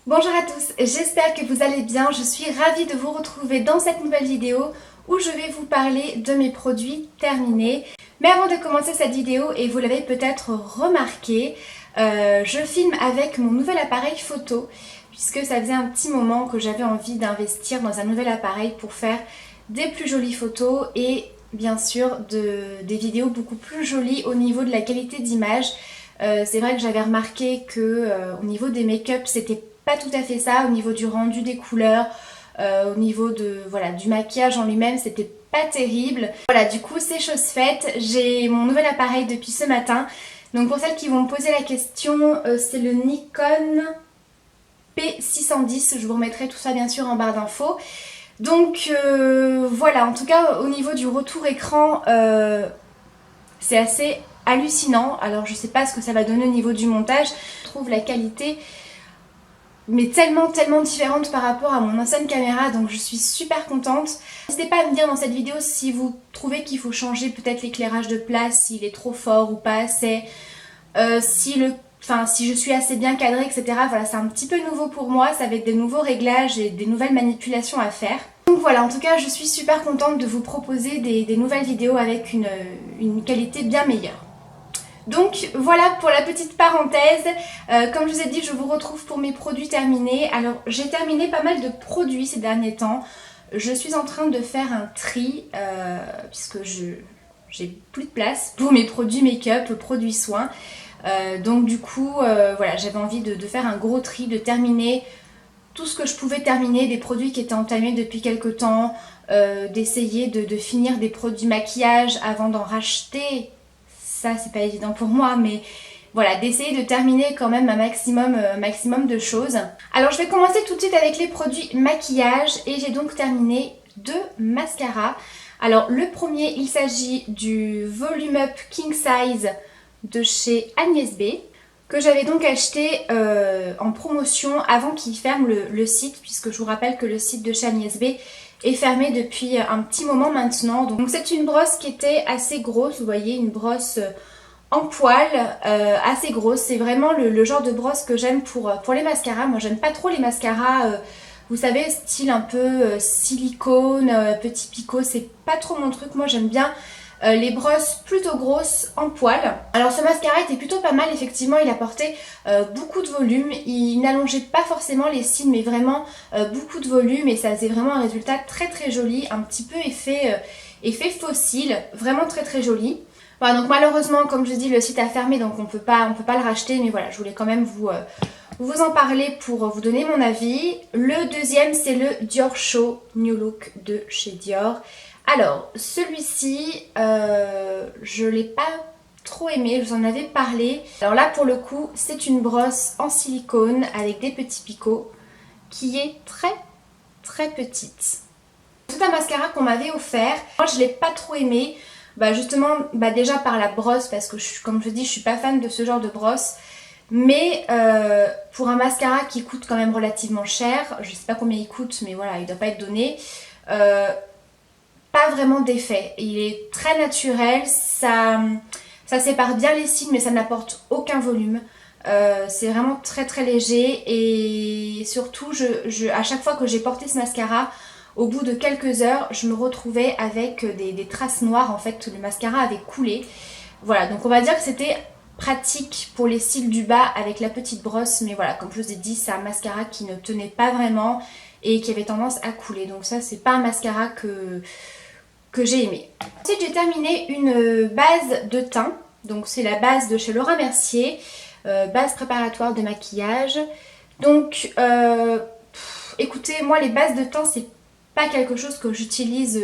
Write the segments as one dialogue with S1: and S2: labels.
S1: Bonjour à tous, j'espère que vous allez bien. Je suis ravie de vous retrouver dans cette nouvelle vidéo où je vais vous parler de mes produits terminés. Mais avant de commencer cette vidéo, et vous l'avez peut-être remarqué, je filme avec mon nouvel appareil photo puisque ça faisait un petit moment que j'avais envie d'investir dans un nouvel appareil pour faire des plus jolies photos et bien sûr des vidéos beaucoup plus jolies au niveau de la qualité d'image. C'est vrai que j'avais remarqué que au niveau des make-up c'était pas tout à fait ça, au niveau du rendu des couleurs, au niveau du maquillage en lui-même, c'était pas terrible. Voilà, du coup c'est chose faite, j'ai mon nouvel appareil depuis ce matin. Donc pour celles qui vont me poser la question, c'est le Nikon P610, je vous remettrai tout ça bien sûr en barre d'infos. Donc voilà, en tout cas au niveau du retour écran, c'est assez hallucinant. Alors je sais pas ce que ça va donner au niveau du montage, je trouve la qualité mais tellement différente par rapport à mon ancienne caméra, donc je suis super contente. N'hésitez pas à me dire dans cette vidéo si vous trouvez qu'il faut changer peut-être l'éclairage de place, s'il est trop fort ou pas assez, si je suis assez bien cadrée, etc. Voilà, c'est un petit peu nouveau pour moi, ça va être des nouveaux réglages et des nouvelles manipulations à faire. Donc voilà, en tout cas je suis super contente de vous proposer des nouvelles vidéos avec une qualité bien meilleure. Donc voilà pour la petite parenthèse, comme je vous ai dit je vous retrouve pour mes produits terminés. Alors j'ai terminé pas mal de produits ces derniers temps, je suis en train de faire un tri puisque j'ai plus de place pour mes produits make-up, produits soins. Donc du coup voilà, j'avais envie de faire un gros tri, de terminer tout ce que je pouvais terminer, des produits qui étaient entamés depuis quelques temps, d'essayer de finir des produits maquillage avant d'en racheter. Ça c'est pas évident pour moi, mais voilà, d'essayer de terminer quand même un maximum de choses. Alors je vais commencer tout de suite avec les produits maquillage et j'ai donc terminé 2 mascaras. Alors le premier, il s'agit du Volume Up King Size de chez Agnès B, que j'avais donc acheté en promotion avant qu'il ferme le site, puisque je vous rappelle que le site de chez Agnès B est fermé depuis un petit moment maintenant. Donc c'est une brosse qui était assez grosse, vous voyez, une brosse en poil, assez grosse. C'est vraiment le genre de brosse que j'aime pour les mascaras. Moi j'aime pas trop les mascaras, vous savez, style un peu silicone, petit picot, c'est pas trop mon truc. Moi j'aime bien les brosses plutôt grosses en poil. Alors ce mascara était plutôt pas mal, effectivement il apportait beaucoup de volume, il n'allongeait pas forcément les cils mais vraiment beaucoup de volume et ça faisait vraiment un résultat très joli, un petit peu effet faux cils, vraiment très joli. Voilà, donc malheureusement comme je dis le site a fermé donc on peut pas le racheter, mais voilà je voulais quand même vous en parler pour vous donner mon avis. Le deuxième c'est le Dior Show New Look de chez Dior. Alors, celui-ci, je l'ai pas trop aimé, je vous en avais parlé. Alors là, pour le coup, c'est une brosse en silicone avec des petits picots qui est très petite. C'est un mascara qu'on m'avait offert. Moi, je l'ai pas trop aimé. Justement, déjà par la brosse, parce que comme je dis, je suis pas fan de ce genre de brosse. Mais pour un mascara qui coûte quand même relativement cher, je sais pas combien il coûte, mais voilà, il doit pas être donné. Pas vraiment d'effet, il est très naturel, ça sépare bien les cils mais ça n'apporte aucun volume, c'est vraiment très léger et surtout à chaque fois que j'ai porté ce mascara, au bout de quelques heures je me retrouvais avec des traces noires, en fait le mascara avait coulé. Voilà, donc on va dire que c'était pratique pour les cils du bas avec la petite brosse, mais voilà, comme je vous ai dit, c'est un mascara qui ne tenait pas vraiment et qui avait tendance à couler, donc ça c'est pas un mascara que j'ai aimé. Ensuite j'ai terminé une base de teint, donc c'est la base de chez Laura Mercier, base préparatoire de maquillage. Donc écoutez, moi les bases de teint c'est pas quelque chose que j'utilise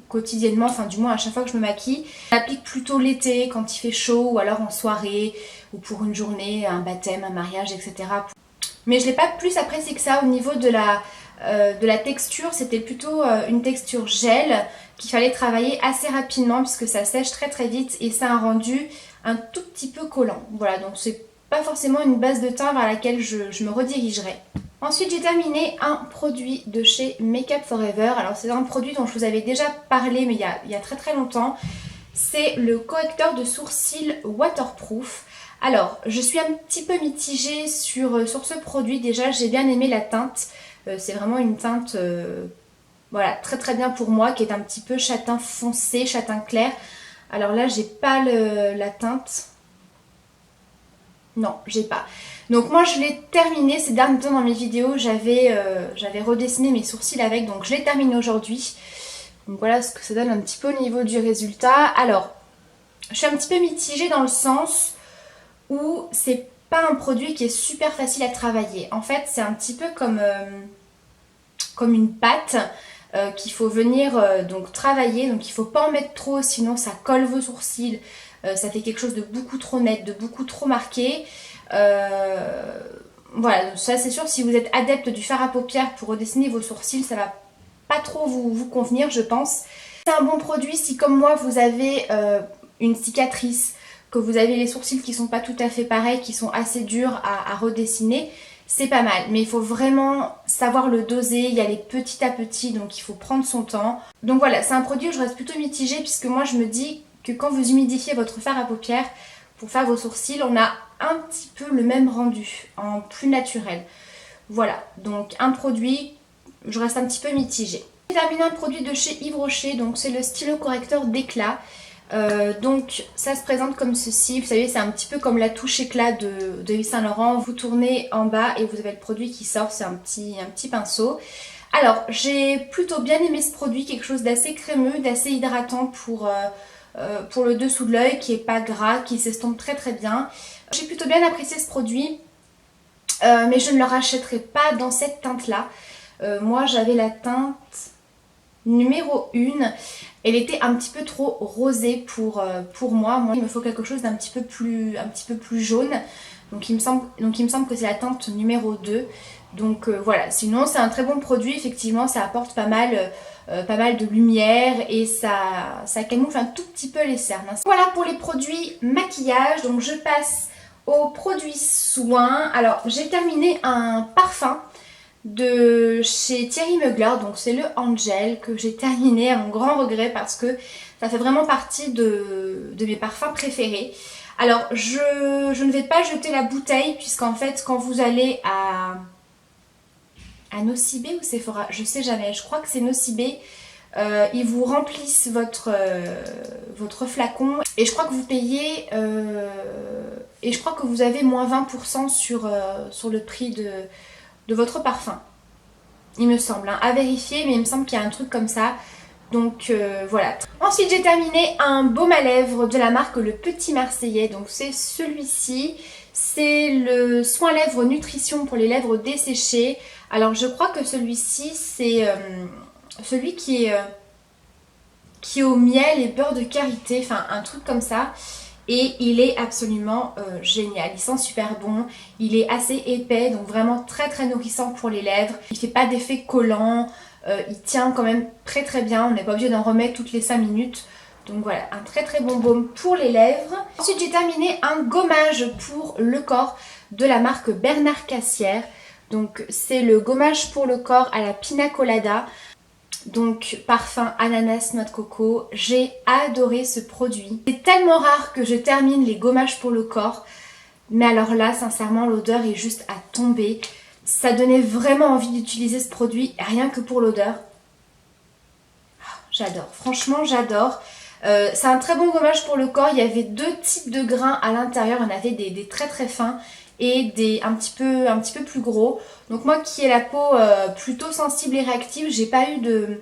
S1: quotidiennement, enfin du moins à chaque fois que je me maquille. Je l'applique plutôt l'été quand il fait chaud ou alors en soirée ou pour une journée, un baptême, un mariage, etc. Mais je l'ai pas plus apprécié que ça au niveau de la texture, c'était plutôt une texture gel qu'il fallait travailler assez rapidement puisque ça sèche très vite et ça a un rendu un tout petit peu collant. Voilà, donc c'est pas forcément une base de teint vers laquelle je me redirigerai. Ensuite j'ai terminé un produit de chez Make Up For Ever. Alors c'est un produit dont je vous avais déjà parlé mais il y a très longtemps. C'est le correcteur de sourcils waterproof. Alors, je suis un petit peu mitigée sur ce produit. Déjà, j'ai bien aimé la teinte. C'est vraiment une teinte voilà, très très bien pour moi, qui est un petit peu châtain foncé, châtain clair. Alors là, j'ai pas la teinte. Non, j'ai pas. Donc moi, je l'ai terminé ces derniers temps dans mes vidéos. J'avais redessiné mes sourcils avec, donc je l'ai terminé aujourd'hui. Donc voilà ce que ça donne un petit peu au niveau du résultat. Alors, je suis un petit peu mitigée dans le sens où c'est pas un produit qui est super facile à travailler. En fait, c'est un petit peu comme une pâte qu'il faut venir donc travailler. Donc il faut pas en mettre trop, sinon ça colle vos sourcils. Ça fait quelque chose de beaucoup trop net, de beaucoup trop marqué. Voilà, ça c'est sûr, si vous êtes adepte du fard à paupières pour redessiner vos sourcils, ça va pas trop vous convenir, je pense. C'est un bon produit si, comme moi, vous avez une cicatrice, que vous avez les sourcils qui sont pas tout à fait pareils, qui sont assez durs à redessiner, c'est pas mal. Mais il faut vraiment savoir le doser, y aller petit à petit, donc il faut prendre son temps. Donc voilà, c'est un produit où je reste plutôt mitigée, puisque moi je me dis que quand vous humidifiez votre fard à paupières pour faire vos sourcils, on a un petit peu le même rendu, en plus naturel. Voilà, donc un produit, je reste un petit peu mitigée. J'ai terminé un produit de chez Yves Rocher, donc c'est le stylo correcteur d'éclat. Donc ça se présente comme ceci, vous savez, c'est un petit peu comme la touche éclat de Yves Saint Laurent. Vous tournez en bas et vous avez le produit qui sort, c'est un petit pinceau. Alors j'ai plutôt bien aimé ce produit, quelque chose d'assez crémeux, d'assez hydratant pour le dessous de l'œil, qui est pas gras, qui s'estompe très très bien. J'ai plutôt bien apprécié ce produit, mais je ne le rachèterai pas dans cette teinte là. Moi j'avais la teinte numéro 1, elle était un petit peu trop rosée pour moi. Moi il me faut quelque chose d'un petit peu plus jaune, donc il me semble que c'est la teinte numéro 2. Donc voilà, sinon c'est un très bon produit, effectivement ça apporte pas mal de lumière et ça camoufle un tout petit peu les cernes. Voilà pour les produits maquillage, donc je passe aux produits soins. Alors j'ai terminé un parfum de chez Thierry Mugler, donc c'est le Angel que j'ai terminé à mon grand regret parce que ça fait vraiment partie de mes parfums préférés. Alors je ne vais pas jeter la bouteille, puisqu'en fait quand vous allez à Nocibé ou Sephora, je sais jamais, je crois que c'est Nocibé, ils vous remplissent votre flacon et je crois que vous payez et je crois que vous avez moins 20% sur le prix de votre parfum, il me semble, hein, à vérifier, mais il me semble qu'il y a un truc comme ça. Donc voilà. Ensuite j'ai terminé un baume à lèvres de la marque Le Petit Marseillais, donc c'est celui-ci. C'est le soin lèvres nutrition pour les lèvres desséchées. Alors je crois que celui-ci c'est celui qui est au miel et beurre de karité, enfin un truc comme ça. Et il est absolument génial, il sent super bon, il est assez épais, donc vraiment très très nourrissant pour les lèvres. Il fait pas d'effet collant, il tient quand même très très bien, on n'est pas obligé d'en remettre toutes les 5 minutes. Donc voilà, un très très bon baume pour les lèvres. Ensuite j'ai terminé un gommage pour le corps de la marque Bernard Cassière. Donc c'est le gommage pour le corps à la pina colada. Donc parfum ananas noix de coco, j'ai adoré ce produit. C'est tellement rare que je termine les gommages pour le corps, mais alors là sincèrement l'odeur est juste à tomber. Ça donnait vraiment envie d'utiliser ce produit rien que pour l'odeur. J'adore, franchement j'adore. C'est un très bon gommage pour le corps, il y avait 2 types de grains à l'intérieur, il y en avait des très très fins et des un petit peu plus gros. Donc moi qui ai la peau plutôt sensible et réactive, j'ai pas eu de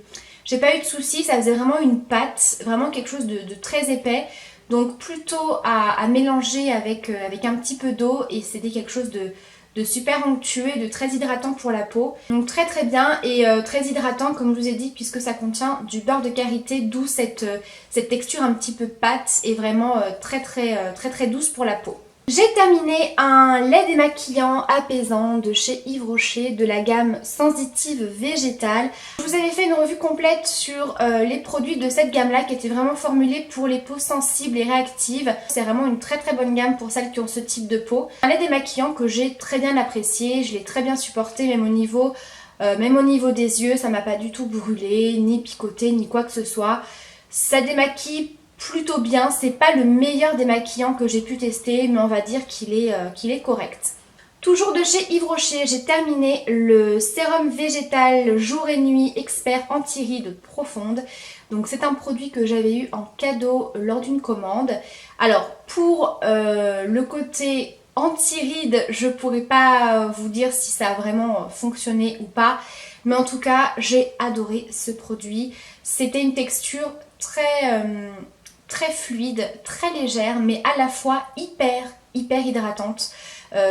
S1: soucis, ça faisait vraiment une pâte, vraiment quelque chose de très épais. Donc plutôt à mélanger avec un petit peu d'eau, et c'était quelque chose de super onctueux et de très hydratant pour la peau. Donc très très bien et très hydratant comme je vous ai dit, puisque ça contient du beurre de karité, d'où cette texture un petit peu pâte et vraiment très douce pour la peau. J'ai terminé un lait démaquillant apaisant de chez Yves Rocher de la gamme sensitive végétale. Je vous avais fait une revue complète sur les produits de cette gamme là qui étaient vraiment formulés pour les peaux sensibles et réactives. C'est vraiment une très très bonne gamme pour celles qui ont ce type de peau. Un lait démaquillant que j'ai très bien apprécié, je l'ai très bien supporté même au niveau des yeux, ça m'a pas du tout brûlé, ni picoté, ni quoi que ce soit. Ça démaquille plutôt bien. C'est pas le meilleur des maquillants que j'ai pu tester, mais on va dire qu'il est correct. Toujours de chez Yves Rocher, j'ai terminé le sérum végétal jour et nuit expert anti-rides profonde. Donc c'est un produit que j'avais eu en cadeau lors d'une commande. Alors pour le côté anti-rides, je pourrais pas vous dire si ça a vraiment fonctionné ou pas. Mais en tout cas, j'ai adoré ce produit. C'était une texture très fluide, très légère, mais à la fois hyper hydratante.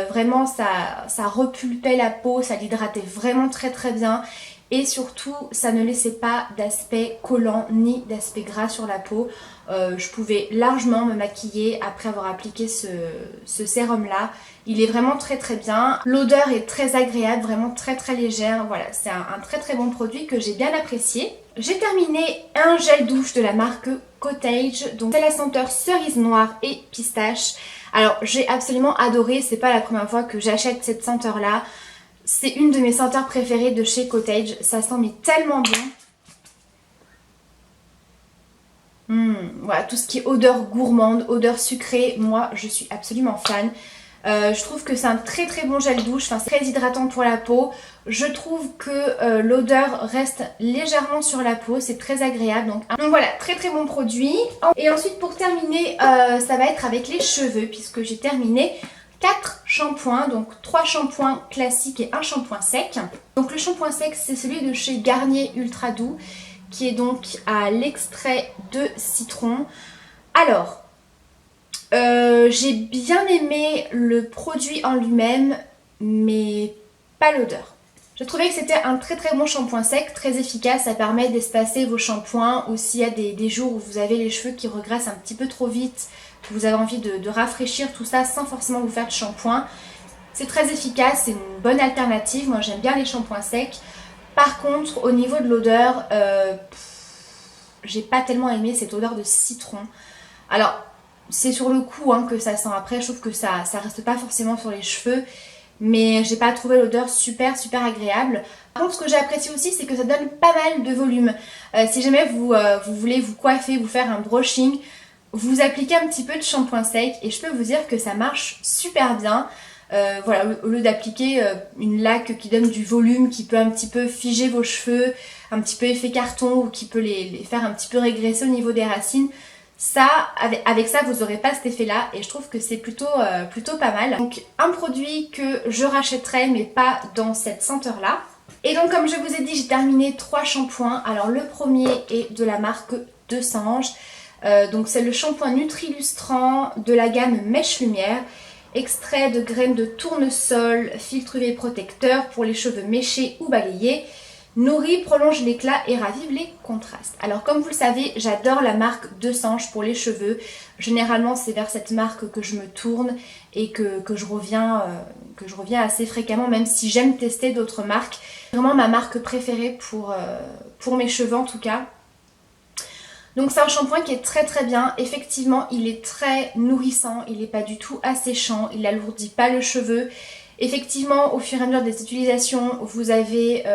S1: Vraiment ça repulpait la peau, ça l'hydratait vraiment très bien et surtout ça ne laissait pas d'aspect collant ni d'aspect gras sur la peau. Je pouvais largement me maquiller après avoir appliqué ce sérum là. Il est vraiment très bien. L'odeur est très agréable, vraiment très légère. Voilà, c'est un très bon produit que j'ai bien apprécié. J'ai terminé un gel douche de la marque Cottage. Donc c'est la senteur cerise noire et pistache. Alors j'ai absolument adoré, c'est pas la première fois que j'achète cette senteur là. C'est une de mes senteurs préférées de chez Cottage. Ça sent mais tellement bon. Voilà, tout ce qui est odeur gourmande, odeur sucrée, moi je suis absolument fan. Je trouve que c'est un très bon gel douche, enfin c'est très hydratant pour la peau. Je trouve que l'odeur reste légèrement sur la peau, c'est très agréable. Donc voilà, très bon produit. Et ensuite pour terminer, ça va être avec les cheveux puisque j'ai terminé 4 shampoings, donc 3 shampoings classiques et un shampoing sec. Donc le shampoing sec c'est celui de chez Garnier Ultra Doux qui est donc à l'extrait de citron. Alors... j'ai bien aimé le produit en lui-même, mais pas l'odeur. Je trouvais que c'était un très bon shampoing sec, très efficace, ça permet d'espacer vos shampoings, ou s'il y a des jours où vous avez les cheveux qui regressent un petit peu trop vite, que vous avez envie de rafraîchir tout ça sans forcément vous faire de shampoing. C'est très efficace, c'est une bonne alternative, moi j'aime bien les shampoings secs. Par contre, au niveau de l'odeur, j'ai pas tellement aimé cette odeur de citron. Alors... c'est sur le coup que ça sent, après je trouve que ça reste pas forcément sur les cheveux, mais j'ai pas trouvé l'odeur super agréable. Par contre ce que j'ai apprécié aussi c'est que ça donne pas mal de volume. Si jamais vous voulez vous coiffer, vous faire un brushing, vous appliquez un petit peu de shampoing sec et je peux vous dire que ça marche super bien. Voilà, au lieu d'appliquer une laque qui donne du volume, qui peut un petit peu figer vos cheveux, un petit peu effet carton ou qui peut les faire un petit peu régresser au niveau des racines, ça, avec ça vous n'aurez pas cet effet là et je trouve que c'est plutôt pas mal. Donc un produit que je rachèterai mais pas dans cette senteur là. Et donc comme je vous ai dit j'ai terminé 3 shampoings. Alors le premier est de la marque De Sange. Donc c'est le shampoing Nutrilustrant de la gamme Mèche Lumière. Extrait de graines de tournesol, filtre UV protecteur pour les cheveux méchés ou balayés. Nourrit, prolonge l'éclat et ravive les contrastes. Alors comme vous le savez, j'adore la marque De Sange pour les cheveux. Généralement c'est vers cette marque que je me tourne et que je reviens assez fréquemment, même si j'aime tester d'autres marques. C'est vraiment ma marque préférée pour mes cheveux en tout cas. Donc c'est un shampoing qui est très bien. Effectivement il est très nourrissant, il n'est pas du tout asséchant, il n'alourdit pas le cheveu. Effectivement, au fur et à mesure des utilisations, vous avez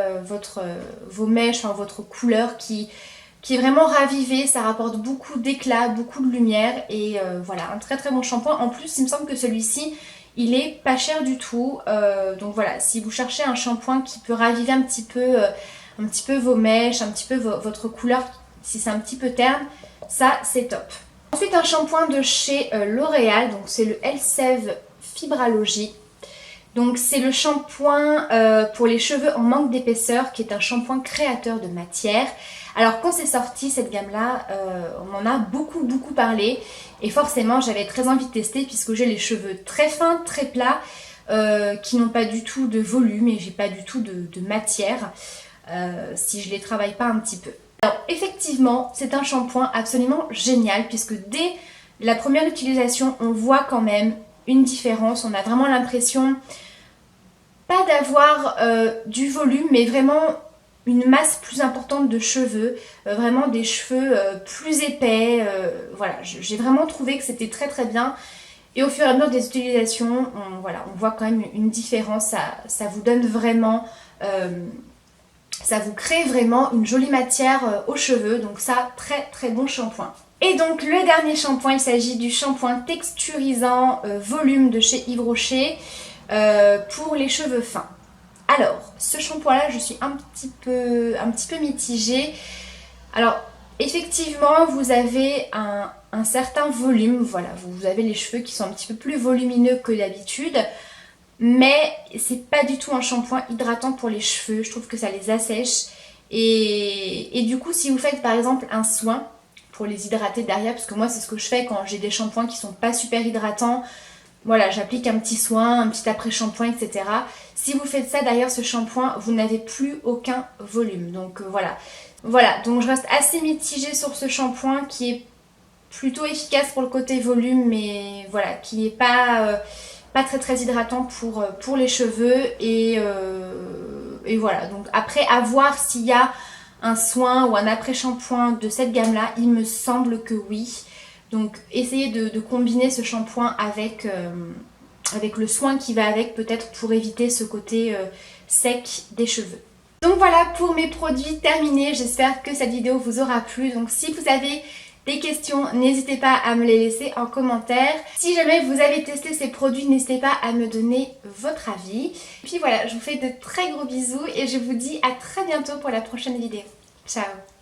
S1: vos mèches, enfin, votre couleur qui est vraiment ravivée. Ça rapporte beaucoup d'éclat, beaucoup de lumière et voilà, un très bon shampoing. En plus, il me semble que celui-ci, il est pas cher du tout. Donc voilà, si vous cherchez un shampoing qui peut raviver un petit peu vos mèches, un petit peu votre couleur, si c'est un petit peu terne, ça c'est top. Ensuite, un shampoing de chez L'Oréal, donc c'est le Elseve Fibralogy. Donc c'est le shampoing pour les cheveux en manque d'épaisseur qui est un shampoing créateur de matière. Alors quand c'est sorti cette gamme là, on en a beaucoup parlé et forcément j'avais très envie de tester puisque j'ai les cheveux très fins, très plats, qui n'ont pas du tout de volume et j'ai pas du tout de matière si je les travaille pas un petit peu. Alors effectivement c'est un shampoing absolument génial puisque dès la première utilisation on voit quand même une différence, on a vraiment l'impression pas d'avoir du volume mais vraiment une masse plus importante de cheveux, vraiment des cheveux plus épais, voilà, j'ai vraiment trouvé que c'était très bien et au fur et à mesure des utilisations, on voit quand même une différence, ça vous donne vraiment, ça vous crée vraiment une jolie matière aux cheveux, donc ça très bon shampoing. Et donc le dernier shampoing, il s'agit du shampoing texturisant volume de chez Yves Rocher pour les cheveux fins. Alors, ce shampoing là, je suis un petit peu mitigée. Alors, effectivement, vous avez un certain volume, voilà, vous avez les cheveux qui sont un petit peu plus volumineux que d'habitude, mais c'est pas du tout un shampoing hydratant pour les cheveux, je trouve que ça les assèche. Et du coup, si vous faites par exemple un soin pour les hydrater derrière, parce que moi c'est ce que je fais quand j'ai des shampoings qui sont pas super hydratants, voilà, j'applique un petit soin, un petit après-shampoing, etc. Si vous faites ça derrière ce shampoing, vous n'avez plus aucun volume. Donc voilà. Voilà, donc je reste assez mitigée sur ce shampoing qui est plutôt efficace pour le côté volume, mais voilà, qui n'est pas très hydratant pour les cheveux. Et voilà, donc après, à voir s'il y a un soin ou un après-shampoing de cette gamme-là, il me semble que oui. Donc essayez de combiner ce shampoing avec le soin qui va avec, peut-être pour éviter ce côté sec des cheveux. Donc voilà pour mes produits terminés, j'espère que cette vidéo vous aura plu. Donc si vous avez des questions, n'hésitez pas à me les laisser en commentaire. Si jamais vous avez testé ces produits, n'hésitez pas à me donner votre avis. Puis voilà, je vous fais de très gros bisous et je vous dis à très bientôt pour la prochaine vidéo. Ciao!